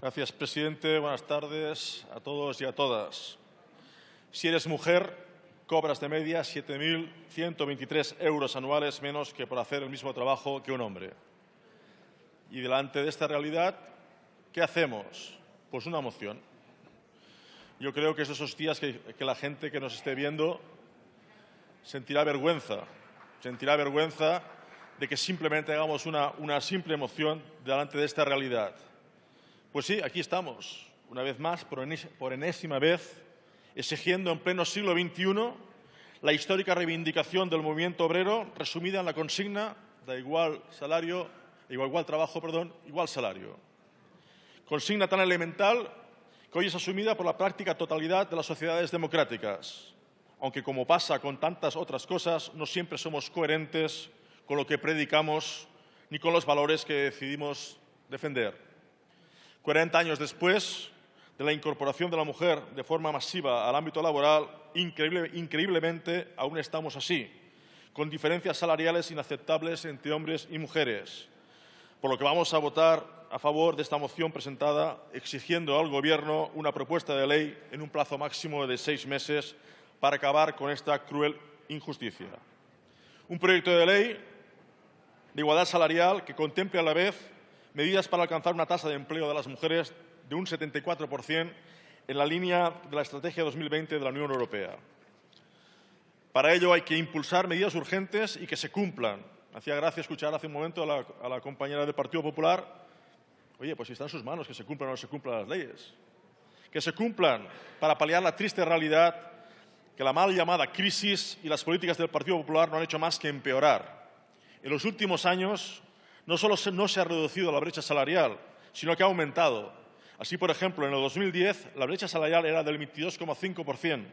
Gracias, presidente. Buenas tardes a todos y a todas. Si eres mujer, cobras de media 7.123 euros anuales menos que por hacer el mismo trabajo que un hombre. Y delante de esta realidad, ¿qué hacemos? Pues una moción. Yo creo que es esos días que la gente que nos esté viendo sentirá vergüenza de que simplemente hagamos una simple moción delante de esta realidad. Pues sí, aquí estamos, una vez más, por enésima vez, exigiendo en pleno siglo XXI la histórica reivindicación del movimiento obrero resumida en la consigna de igual trabajo, igual salario. Consigna tan elemental que hoy es asumida por la práctica totalidad de las sociedades democráticas, aunque como pasa con tantas otras cosas, no siempre somos coherentes con lo que predicamos ni con los valores que decidimos defender. 40 años después de la incorporación de la mujer de forma masiva al ámbito laboral, increíblemente aún estamos así, con diferencias salariales inaceptables entre hombres y mujeres. Por lo que vamos a votar a favor de esta moción presentada exigiendo al Gobierno una propuesta de ley en un plazo máximo de 6 meses para acabar con esta cruel injusticia. Un proyecto de ley de igualdad salarial que contemple a la vez medidas para alcanzar una tasa de empleo de las mujeres de un 74% en la línea de la Estrategia 2020 de la Unión Europea. Para ello hay que impulsar medidas urgentes y que se cumplan. Hacía gracia escuchar hace un momento a la compañera del Partido Popular. Oye, pues si está en sus manos que se cumplan o no se cumplan las leyes. Que se cumplan para paliar la triste realidad que la mal llamada crisis y las políticas del Partido Popular no han hecho más que empeorar. En los últimos años no solo no se ha reducido la brecha salarial, sino que ha aumentado. Así, por ejemplo, en el 2010 la brecha salarial era del 22,5%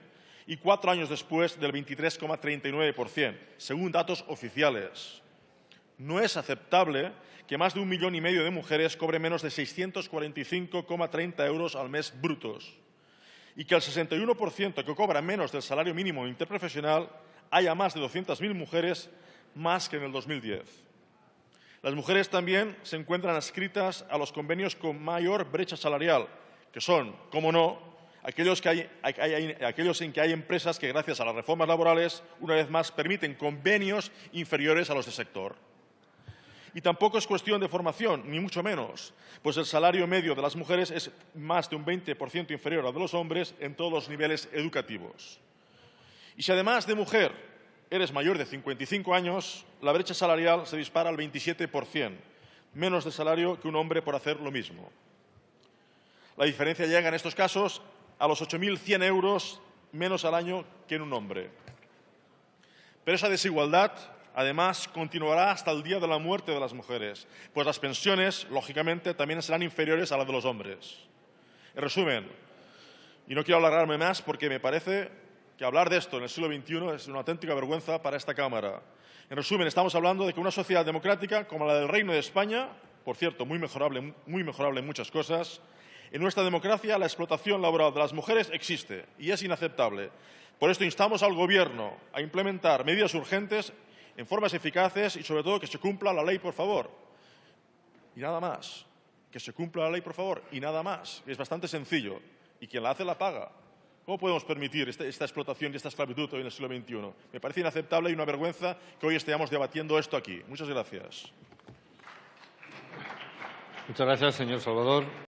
y 4 años después del 23,39%, según datos oficiales. No es aceptable que más de 1,5 millones de mujeres cobren menos de 645,30 euros al mes brutos y que el 61% que cobra menos del salario mínimo interprofesional haya más de 200.000 mujeres más que en el 2010. Las mujeres también se encuentran adscritas a los convenios con mayor brecha salarial, que son, cómo no, aquellos en que hay empresas que, gracias a las reformas laborales, una vez más permiten convenios inferiores a los del sector. Y tampoco es cuestión de formación, ni mucho menos, pues el salario medio de las mujeres es más de un 20% inferior al de los hombres en todos los niveles educativos. Y si además de mujer eres mayor de 55 años, la brecha salarial se dispara al 27%, menos de salario que un hombre por hacer lo mismo. La diferencia llega en estos casos a los 8.100 euros menos al año que en un hombre. Pero esa desigualdad, además, continuará hasta el día de la muerte de las mujeres, pues las pensiones, lógicamente, también serán inferiores a las de los hombres. En resumen, y no quiero alargarme más porque me parece que hablar de esto en el siglo XXI es una auténtica vergüenza para esta Cámara. En resumen, estamos hablando de que una sociedad democrática como la del Reino de España, por cierto, muy mejorable en muchas cosas, en nuestra democracia la explotación laboral de las mujeres existe y es inaceptable. Por esto instamos al Gobierno a implementar medidas urgentes en formas eficaces y, sobre todo, que se cumpla la ley, por favor. Y nada más. Que se cumpla la ley, por favor, y nada más. Es bastante sencillo. Y quien la hace la paga. ¿Cómo podemos permitir esta explotación y esta esclavitud hoy en el siglo XXI? Me parece inaceptable y una vergüenza que hoy estemos debatiendo esto aquí. Muchas gracias. Muchas gracias, señor Salvador.